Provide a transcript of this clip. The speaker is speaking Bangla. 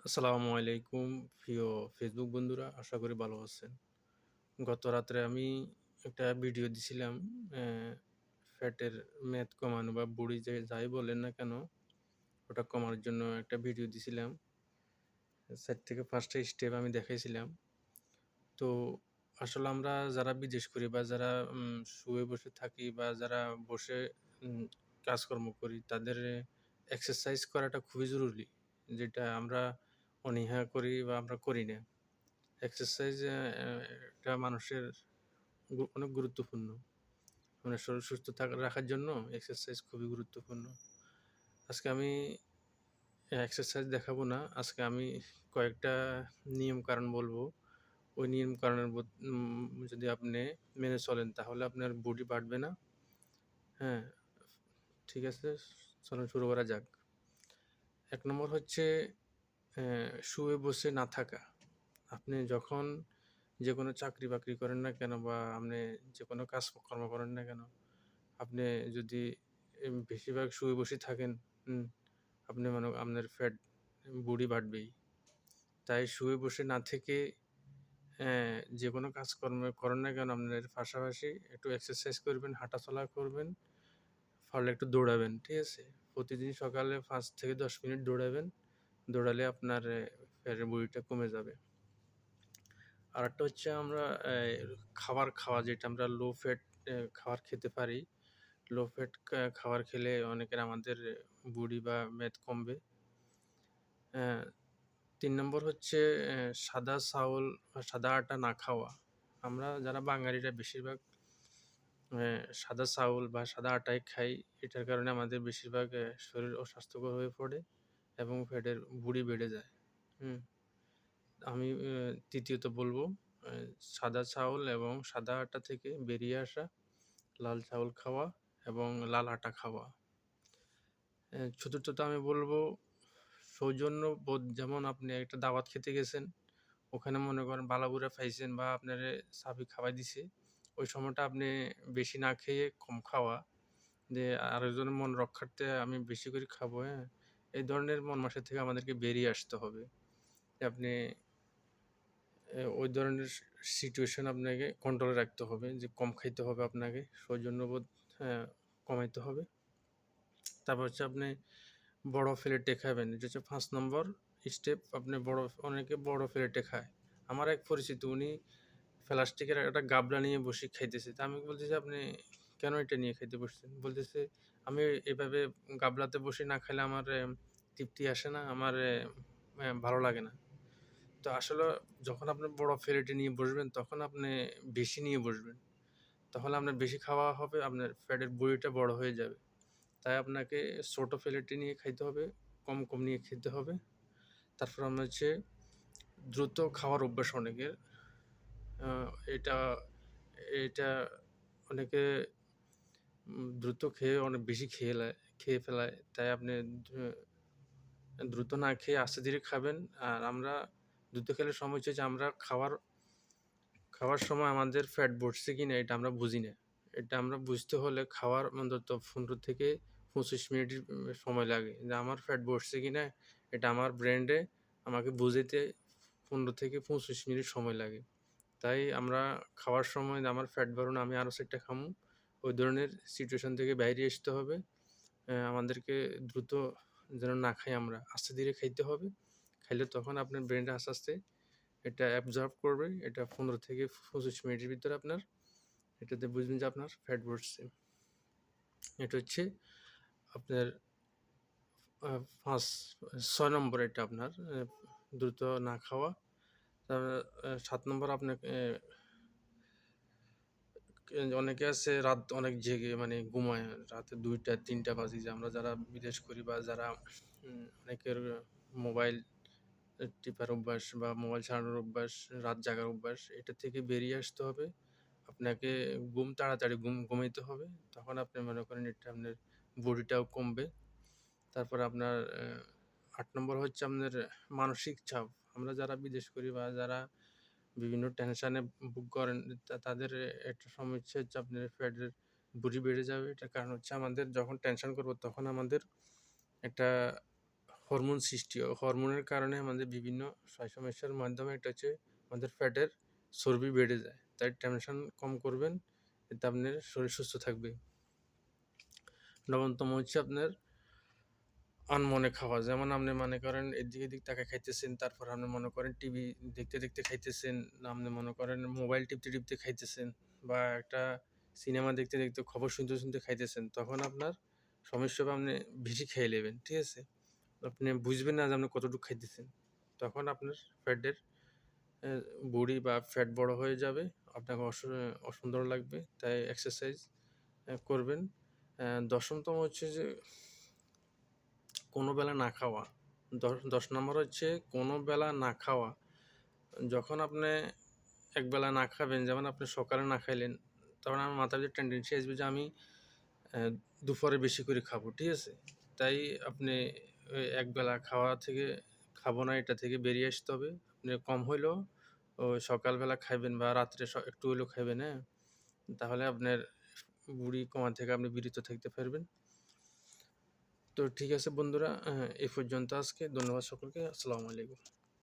আসসালামু আলাইকুম প্রিয় ফেসবুক বন্ধুরা, আশা করি ভালো আছেন। গত রাত্রে আমি একটা ভিডিও দিছিলাম ফ্যাটের মেদ কমানো বা বডি যে যাই বলেন না কেন, ওটা কমানোর জন্য একটা ভিডিও দিছিলাম। ৪ থেকে ৫ টা স্টেপ আমি দেখাইছিলাম। তো আসলে আমরা যারা বিদেশ করি বা যারা শুয়ে বসে থাকি বা যারা বসে উম কাজকর্ম করি, তাদের এক্সারসাইজ করাটা খুবই জরুরি। যেটা আমরা অনীহা করি বা আমরা করি না। এক্সারসাইজ এটা মানুষের অনেক গুরুত্বপূর্ণ। মানে শরীর সুস্থ রাখার জন্য এক্সারসাইজ খুবই গুরুত্বপূর্ণ। আজকে আমি এক্সারসাইজ দেখাবো না। আজকে আমি কয়েকটা নিয়ম-কানুন বলবো। ওই নিয়ম-কানুনের যদি আপনি মেনে চলেন তাহলে আপনার বডি বাড়বে না। হ্যাঁ? ঠিক আছে? চলুন শুরু করা যাক। ১ নম্বর হচ্ছে শুয়ে বসে না থাকা। আপনি যখন যেকোনো চাকরি-বাকরি করেন না কেন বা আপনি যেকোনো কাজকর্ম করেন না কেন, আপনি যদি বেশিরভাগ শুয়ে বসে থাকেন, হুম? আপনি আপনার বডি বাড়বেই। তাই শুয়ে বসে না থেকে যেকোনো কাজকর্ম করেন না কেন আপনার পাশাপাশি একটু এক্সারসাইজ করবেন, হাঁটাচলা করবেন, পারলে একটু দৌড়াবেন, ঠিক আছে? প্রতিদিন সকালে ৫ থেকে ১০ মিনিট দৌড়াবেন। দৌড়ালে আপনার ফ্যাটের বডিটা কমে যাবে। আরেকটা হচ্ছে আমরা খাবার খাওয়া যেটা আমরা লো ফ্যাট খাবার খেতে পারি। লো ফ্যাট খাবার খেলে অনেকের আমাদের বডি বা মেদ কমবে। অ্যা ৩ নম্বর হচ্ছে সাদা চাউল বা সাদা আটা না খাওয়া। আমরা যারা বাঙালিরা বেশিরভাগ সাদা চাউল বা সাদা আটাই খাই। এটার কারণে আমাদের বেশিরভাগ শরীর অস্বাস্থ্যকর হয়ে পড়ে এবং ফ্যাটের বুড়ি বেড়ে যায়। হুম? আমি ৩য়ত বলবো অ্যা সাদা চাউল এবং সাদা আটা থেকে বেরিয়ে আসা, লাল চাউল খাওয়া এবং লাল আটা খাওয়া। ৪র্থত আমি বলবো সৌজন্যবোধ, যেমন আপনি একটা দাওয়াত খেতে গেছেন, ওখানে মনে করেন বালাগুড়া পাইছেন বা আপনারে সাবি খাওয়াই দিছে। ওই সময়টা আপনি বেশি না খেয়ে কম খাওয়া, যে আরেকজনের মন রক্ষার্থে আমি বেশি করে খাবো, হ্যাঁ? এই ধরনের মন মানসিকতা থেকে আমাদেরকে বেরিয়ে আসতে হবে। যে আপনি ওই ধরনের সিচুয়েশন আপনাকে কন্ট্রোলে রাখতে হবে, যে কম খাইতে হবে আপনাকে। সৌজন্যবোধ হ্যাঁ, কমাইতে হবে। তারপর হচ্ছে আপনি বড় প্লেটে খাবেন। এটা হচ্ছে ৫ নম্বর স্টেপ। আপনি অনেকে বড় প্লেটে খায়। আমার এক পরিচিত, উনি প্লাস্টিকের একটা গাবলা নিয়ে বসে খাইতেছে। তা আমি বলতেছি, "আপনি কেন এটা নিয়ে খাইতে বসছেন?" বলতেছে, "আমি এভাবে গাবলাতে বসে না খাইলে আমার তৃপ্তি আসে না, আমার ভালো লাগে না।" তো আসলে যখন আপনি বড় প্লেটে নিয়ে বসবেন, তখন আপনি বেশি নিয়ে বসবেন। তাহলে আপনার বেশি খাওয়া হবে, আপনার পেটের বুড়িটা বড় হয়ে যাবে। তাই আপনাকে ছোট প্লেটে নিয়ে খাইতে হবে, কম, কম নিয়ে খেতে হবে। তারপর আমরা হচ্ছে দ্রুত খাওয়ার অভ্যাস অনেকের। আ এটা এটা অনেকে দ্রুত খেয়ে অনেক বেশি খেয়ে ফেলায়। তাই আপনি দ্রুত না খেয়ে আস্তে ধীরে খাবেন। আর আমরা দ্রুত খেলে সমস্যা হচ্ছে যে আমরা খাওয়ার সময় আমাদের ফ্যাট বাড়ছে কিনা এটা আমরা বুঝি না। এটা আমরা বুঝতে হলে খাওয়ার অন্তত ১৫ থেকে ২৫ মিনিট সময় লাগে। যে আমার ফ্যাট বাড়ছে কিনা এটা আমার ব্রেইনে আমাকে বুঝাইতে ১৫ থেকে ২৫ মিনিট সময় লাগে। তাই আমরা খাওয়ার সময় যে আমার ফ্যাট বাড়ুন, আমি আরো চাইরটা খামু, ওই ধরনের সিচুয়েশন থেকে বাইরে আসতে হবে। আমাদেরকে দ্রুত যেন না খাই আমরা, আস্তে ধীরে খাইতে হবে। খাইলে তখন আপনার ব্রেইনটা আস্তে, আস্তে এটা অ্যাবজর্ব করবে। এটা ১৫ থেকে ২৫ মিনিটের ভিতরে এটাতে বুঝবেন যে আপনার ফ্যাট বাড়ছে। এটা হচ্ছে আপনার আ ৬ নম্বর, এটা আপনার দ্রুত না খাওয়া। তারপরে ৭ নম্বর আপনাকে অনেকে আছে রাত অনেক জেগে মানে ঘুমায়। রাতে ২টা ৩টা বাজে, যে আমরা যারা বিদেশ করি বা যারা অনেকের মোবাইল টিপার অভ্যাস বা মোবাইল চালানোর অভ্যাস, রাত জাগার অভ্যাস, এটা থেকে বেরিয়ে আসতে হবে। আপনাকে তাড়াতাড়ি ঘুমাইতে হবে। তখন আপনি মনে করেন এটা আপনার বডিটাও কমবে। তারপরে আপনার ৮ নম্বর হচ্ছে আপনার মানসিক চাপ। আমরা যারা বিদেশ করি বা যারা বিভিন্ন টেনশনে ভোগ করেন, তাদের একটা সমস্যা হচ্ছে আপনার ফ্যাটের বডি বেড়ে যাবে। এটার কারণ হচ্ছে আমাদের যখন টেনশন করব তখন আমাদের একটা হরমোন সৃষ্টি হয়। হরমোনের কারণে আমাদের বিভিন্ন সমস্যার মাধ্যমে এটা হচ্ছে আমাদের ফ্যাটের চর্বি বেড়ে যায়। তাই টেনশন কম করবেন, এতে আপনার শরীর সুস্থ থাকবে। ৯তম হচ্ছে আপনার আনমনে খাওয়া। যেমন আপনি মনে করেন এদিক এদিক তাকায় খাইতেছেন, তারপর আপনি মনে করেন টিভি দেখতে দেখতে খাইতেছেন, আপনি মনে করেন মোবাইল টিপতে টিপতে খাইতেছেন, বা একটা সিনেমা দেখতে দেখতে খবর শুনতে শুনতে খাইতেছেন, তখন আপনার সমস্যা হবে, আপনি বেশি খেয়ে নেবেন, ঠিক আছে? আপনি বুঝবেন না যে আপনি কতটুকু খাইতেছেন। তখন আপনার ফ্যাটের বডি বা ফ্যাট বড় হয়ে যাবে, আপনাকে অসুন্দর লাগবে। তাই এক্সারসাইজ করবেন। ১০তম হচ্ছে যে কোনো বেলা না খাওয়া। ১০ নম্বর হচ্ছে কোনো বেলা না খাওয়া। যখন আপনি একবেলা না খাবেন, যেমন আপনি সকালে না খাইলেন, তখন আমার মাথার ভিতরে টেনডেন্সি আসবে যে আমি দুপুরে বেশি করে খাবো, ঠিক আছে? তাই আপনি ওই একবেলা খাওয়া থেকে খাবো না, এটা থেকে বেরিয়ে আসতে হবে। আপনি কম হইলেও সকালবেলা খাইবেন বা রাত্রে একটু হইলেও খাইবেন, হ্যাঁ? তাহলে আপনার বুড়ি কমা থেকে আপনি বিরত থাকতে পারবেন। তো ঠিক আছে বন্ধুরা, এ পর্যন্ত আজকে। ধন্যবাদ সকলকে। আসসালামু আলাইকুম।